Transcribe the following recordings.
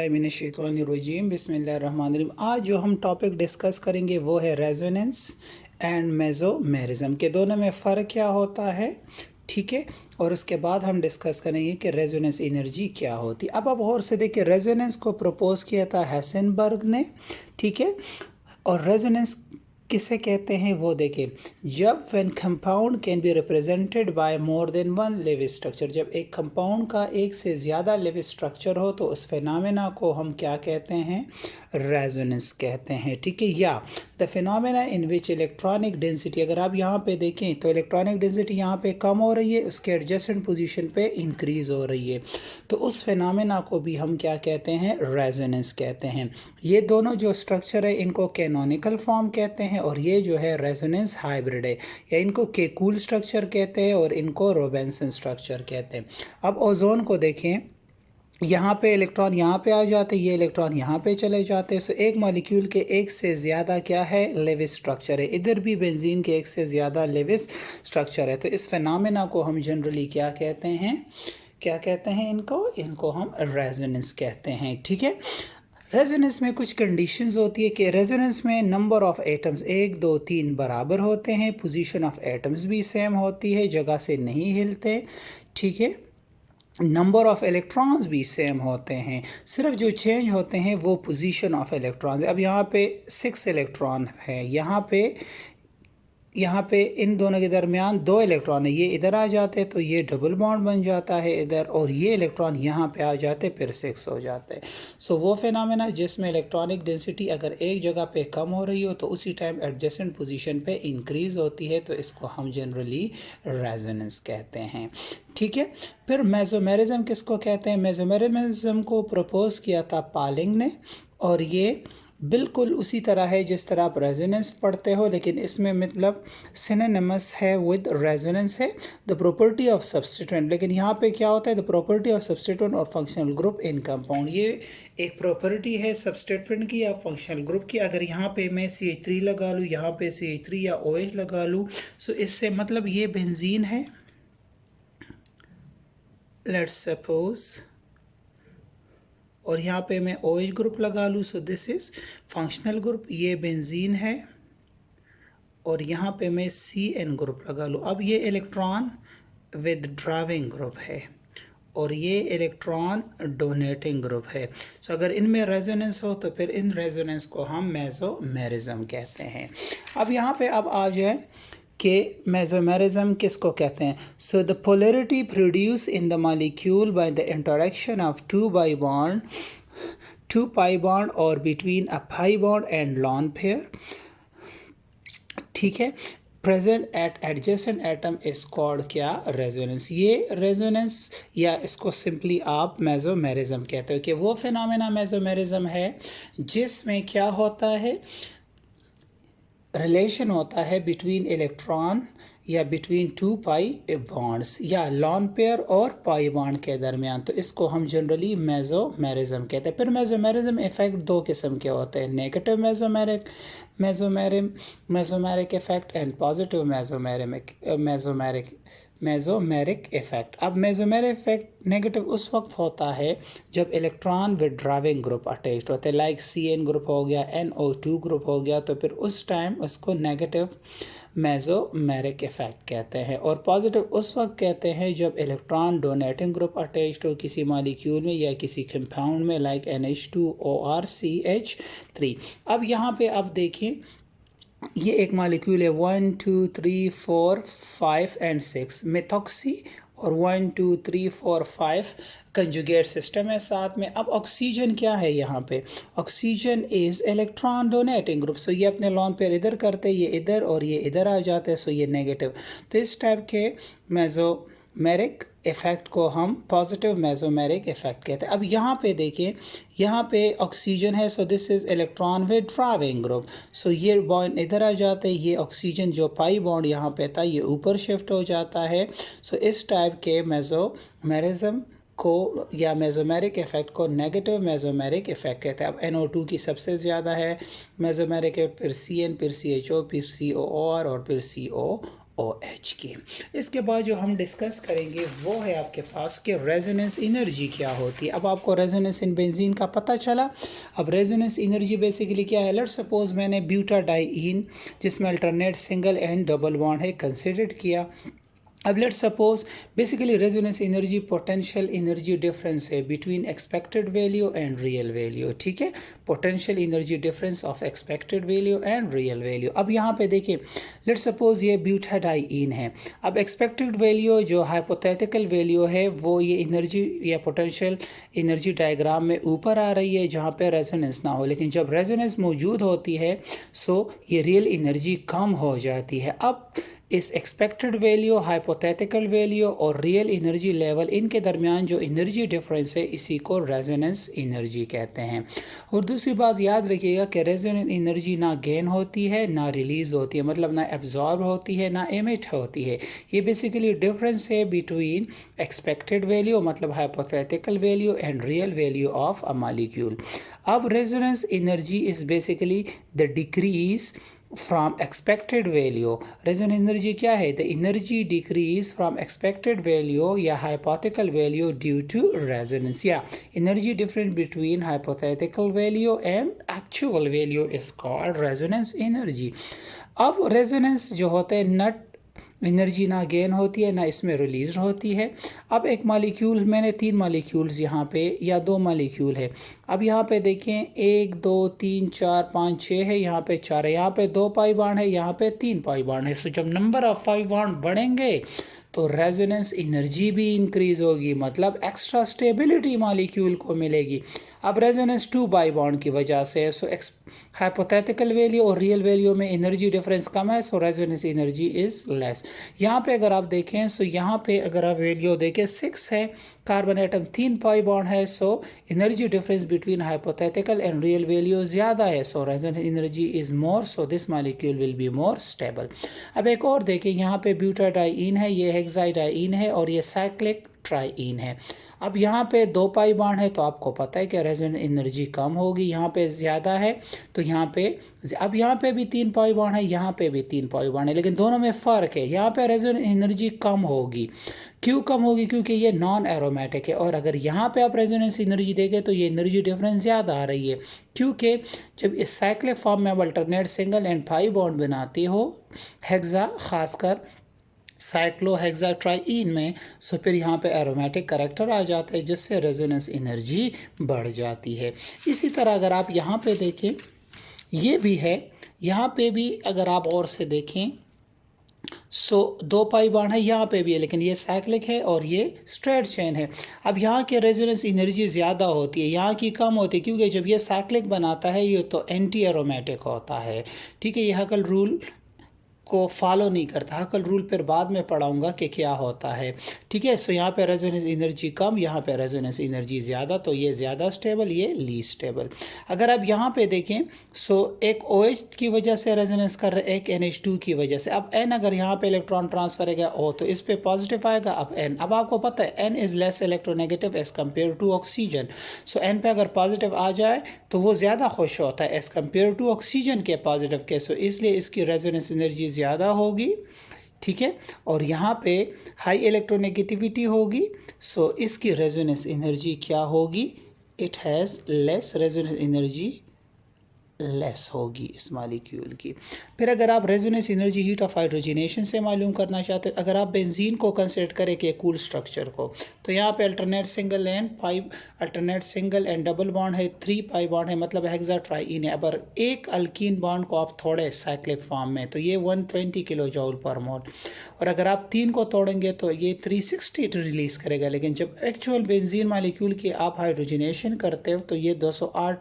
मिनश्शैतानिर्रजीम बिस्मिल्लाहिर्रहमानिर्रहीम। आज जो हम टॉपिक डिस्कस करेंगे वो है रेजोनेंस एंड मेसोमेरिज्म के दोनों में फ़र्क क्या होता है, ठीक है। और उसके बाद हम डिस्कस करेंगे कि रेजोनेंस एनर्जी क्या होती है। अब आप और से देखिए, रेजोनेंस को प्रपोज किया था हेसेनबर्ग ने, ठीक है। और रेजोनेंस किसे कहते हैं वो देखिए, जब when compound can be represented by more than one live structure, जब एक कंपाउंड का एक से ज़्यादा लिव स्ट्रक्चर हो तो उस फेनोमेना को हम क्या कहते हैं, रेजोनेंस कहते हैं, ठीक है। या the phenomena in which electronic density, अगर आप यहाँ पे देखें तो इलेक्ट्रॉनिक डेंसिटी यहाँ पे कम हो रही है, उसके एडजेसेंट पोजीशन पे इंक्रीज हो रही है, तो उस फिनोमेना को भी हम क्या कहते हैं, रेजोनेंस कहते हैं। ये दोनों जो स्ट्रक्चर है इनको कैनोनिकल फॉर्म कहते हैं, और ये जो है रेजोनेंस हाइब्रिड है, या इनको केकूल स्ट्रक्चर कहते हैं और इनको रोबेंसन स्ट्रक्चर कहते हैं। अब ओजोन को देखें, यहाँ पे इलेक्ट्रॉन यहाँ पे आ जाते हैं, ये इलेक्ट्रॉन यहाँ पे चले जाते हैं। सो एक मॉलिक्यूल के एक से ज़्यादा क्या है, लेविस स्ट्रक्चर है। इधर भी बेंजीन के एक से ज़्यादा लेविस स्ट्रक्चर है। तो इस फिनोमेना को हम जनरली क्या कहते हैं, क्या कहते हैं, इनको हम रेजोनेंस कहते हैं, ठीक है। रेजोनेंस में कुछ कंडीशंस होती है कि रेजोनेंस में नंबर ऑफ एटम्स 1 2 3 बराबर होते हैं, पोजीशन ऑफ एटम्स भी सेम होती है, जगह से नहीं हिलते, ठीक है। नंबर ऑफ इलेक्ट्रॉन्स भी सेम होते हैं, सिर्फ जो चेंज होते हैं वो पोजीशन ऑफ इलेक्ट्रॉन्स। अब यहाँ पे 6 इलेक्ट्रॉन है, यहाँ पे इन दोनों के दरमियान 2 इलेक्ट्रॉन है, ये इधर आ जाते हैं तो ये डबल बॉन्ड बन जाता है इधर, और ये इलेक्ट्रॉन यहाँ पे आ जाते फिर 6 हो जाते हैं। सो वो फिनोमेना जिसमें इलेक्ट्रॉनिक डेंसिटी अगर एक जगह पे कम हो रही हो तो उसी टाइम एडजेसेंट पोजीशन पे इंक्रीज होती है, तो इसको हम जनरली रेजोनेंस कहते हैं, ठीक है। फिर मेसोमेरिज्म किसको कहते हैं, मेसोमेरिज्म को प्रपोज किया था पालिंग ने, और ये बिल्कुल उसी तरह है जिस तरह आप रेजोनेंस पढ़ते हो, लेकिन इसमें मतलब सिनोनिमस है विद रेजोनेंस है, द प्रॉपर्टी ऑफ सब्स्टिट्यूएंट। लेकिन यहाँ पे क्या होता है, द प्रॉपर्टी ऑफ सब्स्टिट्यूएंट और फंक्शनल ग्रुप इन कंपाउंड, ये एक प्रॉपर्टी है सब्स्टिट्यूएंट की या फंक्शनल ग्रुप की। अगर यहाँ पे मैं CH3 लगा लूँ, यहाँ पे CH3 या OH लगा लूँ, सो इससे मतलब ये बेंजीन है, लेट्स सपोज, और यहाँ पे मैं OH ग्रुप लगा लूँ, so this is functional group, ये बेंजीन है, और यहाँ पे मैं CN ग्रुप लगा लूँ। अब ये इलेक्ट्रॉन विदड्राविंग ग्रुप है और ये इलेक्ट्रॉन डोनेटिंग ग्रुप है। सो अगर इनमें रेजोनेंस हो तो फिर इन रेजोनेंस को हम मेसोमेरिज्म कहते हैं। अब यहाँ पे अब आ जाए कि मेसोमेरिज्म किसको कहते हैं। So the polarity produce in the molecule by the interaction of 2 pi bond और between a pi bond and lone pair, ठीक है, present at adjacent atom is called क्या, रेजोनेंस। ये रेजोनेंस या इसको सिंपली आप मेसोमेरिज्म कहते हो कि वो फिनोमेना मेसोमेरिज्म है जिसमें क्या होता है, रिलेशन होता है बिटवीन इलेक्ट्रॉन या बिटवीन 2 pi बॉन्ड्स या लॉन पेयर और पाई बॉन्ड के दरमियान, तो इसको हम जनरली मेसोमेरिज्म कहते हैं। फिर मेसोमेरिज्म इफेक्ट 2 किस्म के होते हैं, negative mesomeric effect and positive mesomeric effect. अब मेसोमेरिक इफेक्ट नेगेटिव उस वक्त होता है जब इलेक्ट्रॉन विदड्राविंग ग्रुप अटैच्ड होते हैं, लाइक CN ग्रुप हो गया, NO2 ग्रुप हो गया, तो फिर उस टाइम उसको नेगेटिव मेसोमेरिक इफेक्ट कहते हैं। और पॉजिटिव उस वक्त कहते हैं जब इलेक्ट्रॉन डोनेटिंग ग्रुप अटैच्ड हो किसी मॉलिक्यूल में या किसी कंपाउंड में, लाइक NH2OR CH3। अब यहाँ पे आप देखिए, ये एक मॉलिक्यूल है 1 2 3 4 5 एंड 6 मेथॉक्सी, और 1 2 3 4 5 कंजुगेट सिस्टम है साथ में। अब ऑक्सीजन क्या है, यहाँ पे oxygen is electron donating group. So ये अपने लॉन पेयर इधर करते, ये इधर और ये इधर आ जाते हैं, सो ये नेगेटिव। तो इस टाइप के मेसोमेरिक इफेक्ट को हम पॉजिटिव मेसोमेरिक इफेक्ट कहते हैं। अब यहाँ पे देखिए, यहाँ पे ऑक्सीजन है, so this is electron withdrawing group. So ये बॉन्ड इधर आ जाते हैं, ये ऑक्सीजन जो पाई बॉन्ड यहाँ पे था ये ऊपर शिफ्ट हो जाता है। सो इस टाइप के मेसोमेरिज्म को या मेसोमेरिक इफेक्ट को नेगेटिव मेसोमेरिक इफेक्ट कहते हैं। अब NO2 की सबसे ज़्यादा है मेसोमेरिक, फिर CN, फिर CHO, फिर COR और फिर CO OH की। इसके बाद जो हम डिस्कस करेंगे वो है आपके पास कि रेजोनेंस एनर्जी क्या होती है। अब आपको रेजोनेंस इन बेंजीन का पता चला। अब रेजोनेंस एनर्जी बेसिकली क्या है, लेट्स सपोज मैंने ब्यूटाडाइईन जिसमें alternate single and double bond है कंसिडर किया। अब let's suppose basically resonance energy potential energy difference है between expected value and real value, ठीक है, potential energy difference of expected value and real value. अब यहाँ पे देखिए लेट्स सपोज ये ब्यूटाडाइईन है। अब एक्सपेक्टेड वैल्यू जो हाइपोथेटिकल वैल्यू है वो ये एनर्जी या पोटेंशियल एनर्जी डायग्राम में ऊपर आ रही है जहाँ पे रेजोनेंस ना हो, लेकिन जब रेजोनेंस मौजूद होती है सो ये रियल एनर्जी कम हो जाती है। अब इस एक्सपेक्टेड वैल्यू, हाइपोथेटिकल वैल्यू और रियल एनर्जी लेवल इनके दरमियान जो एनर्जी डिफरेंस है इसी को रेजोनेंस एनर्जी कहते हैं। और दूसरी बात याद रखिएगा कि रेजोनेंस एनर्जी ना गेन होती है ना रिलीज होती है, मतलब ना एब्जॉर्ब होती है ना एमिट होती है। ये बेसिकली डिफरेंस है बिटवीन एक्सपेक्टेड वैल्यू मतलब hypothetical value and real value of a molecule. अब resonance energy is basically the decrease from expected value। Resonance energy क्या है, the energy decrease from expected value या hypothetical value due to resonance, या energy difference between hypothetical value and actual value is called resonance energy. अब resonance जो होता है नट energy ना gain होती है ना इसमें रिलीज होती है। अब एक मॉलिक्यूल, मैंने 3 मॉलिक्यूल्स यहाँ पे या 2 मॉलिक्यूल है। अब यहाँ पे देखें 1 2 3 4 5 6 है, यहाँ पे 4 है, यहाँ पे 2 पाई बॉन्ड है, यहाँ पे 3 पाई बॉन्ड है। सो जब नंबर ऑफ पाई बॉन्ड बढ़ेंगे तो रेजोनेंस एनर्जी भी इंक्रीज होगी, मतलब एक्स्ट्रा स्टेबिलिटी मॉलिक्यूल को मिलेगी। अब रेजोनेंस 2 पाई बॉन्ड की वजह से सो हाइपोथेटिकल वैल्यू और रियल वैल्यू में एनर्जी डिफरेंस कम है, so resonance energy is less. यहाँ पे अगर आप देखें सो यहाँ पे अगर आप वैल्यू देखें 6 है, कार्बन एटम 3 पाई बॉन्ड है, so energy difference between hypothetical and real value ज़्यादा है, so resonance energy is more, so this molecule will be more stable. अब एक और देखें, यहाँ पे ब्यूटाडाइईन है, ये हेक्साडाइईन है और ये साइक्लिक ट्राइईन है। अब यहाँ पे 2 पाई बॉन्ड है तो आपको पता है कि रेजोनेंस एनर्जी कम होगी, यहाँ पे ज़्यादा है तो यहाँ पे, अब यहाँ पे भी 3 पाई बॉन्ड है, यहाँ पे भी 3 पाई बॉन्ड है, लेकिन दोनों में फ़र्क है, यहाँ पे रेजोनेंस एनर्जी कम होगी। क्यों कम होगी, क्योंकि ये नॉन एरोमेटिक है। और अगर यहाँ पे आप रेजोनेंस एनर्जी देखें तो ये एनर्जी डिफरेंस ज़्यादा आ रही है, क्योंकि जब इस साइक्लिक फॉर्म में आप alternate single and pi bond बनाती हो हेक्सा, खासकर साइक्लोहेक्साट्राइईन में, सो फिर यहाँ पे एरोमेटिक करैक्टर आ जाता है जिससे रेजोनेंस एनर्जी बढ़ जाती है। इसी तरह अगर आप यहाँ पे देखें ये भी है, यहाँ पे भी अगर आप और से देखें सो 2 पाई बॉन्ड है, यहाँ पे भी है, लेकिन ये साइक्लिक है और ये स्ट्रेट चेन है। अब यहाँ के रेजोनेंस एनर्जी ज़्यादा होती है, यहाँ की कम होती है, क्योंकि जब ये साइक्लिक बनाता है ये तो एंटी एरोमेटिक होता है, ठीक है, ये हकल रूल को फॉलो नहीं करता। हकल रूल पर बाद में पढ़ाऊंगा कि क्या होता है, ठीक है। सो यहाँ पे रेजोनेंस एनर्जी कम, यहाँ पे रेजोनेंस एनर्जी ज़्यादा, तो ये ज़्यादा स्टेबल, ये लीस्ट स्टेबल। अगर आप यहाँ पे देखें सो एक OH की वजह से रेजोनेंस कर रहे, एक NH2 की वजह से। अब N अगर यहाँ पे इलेक्ट्रॉन ट्रांसफर है O तो इस पर पॉजिटिव आएगा। अब N, अब आपको पता है N is less electronegative as compare to oxygen. So N पे अगर पॉजिटिव आ जाए तो वो ज़्यादा खुश होता है एज़ कम्पेयर टू ऑक्सीजन के पॉजिटिव के, सो इसलिए इसकी रेजोनेंस एनर्जी ज़्यादा होगी, ठीक है। और यहाँ पे हाई इलेक्ट्रोनेगेटिविटी होगी, सो इसकी रेजोनेंस एनर्जी क्या होगी, it has less resonance energy, less होगी इस मॉलिक्यूल की। फिर अगर आप resonance energy heat of hydrogenation से मालूम करना चाहते हैं, अगर आप बेंजीन को कंसिडर करें कि कूल स्ट्रक्चर को, तो यहाँ पे alternate single and double bond है, 3 पाई बॉन्ड है, मतलब हेक्साट्राइईन है। अगर एक अल्कीन बॉन्ड को आप तोड़े साइक्लिक फॉर्म में तो ये 120 किलो जूल पर मोल, और अगर आप 3 को तोड़ेंगे तो ये 360 रिलीज़ करेगा। लेकिन जब एक्चुअल बेंजीन मॉलिक्यूल की आप हाइड्रोजनेशन करते हो तो ये 208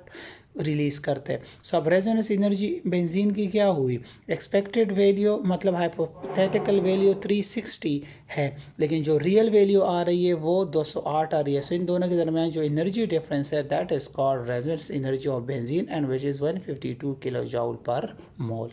रिलीज़ करते हैं। सो अब रेजोनेंस एनर्जी बेंजीन की क्या हुई, एक्सपेक्टेड वैल्यू मतलब हाइपोथेटिकल वैल्यू 360 है, लेकिन जो रियल वैल्यू आ रही है वो 208 आ रही है। सो इन दोनों के दरमियान जो एनर्जी डिफरेंस है that is called resonance energy of benzene and which is 152 kilo joule पर मोल।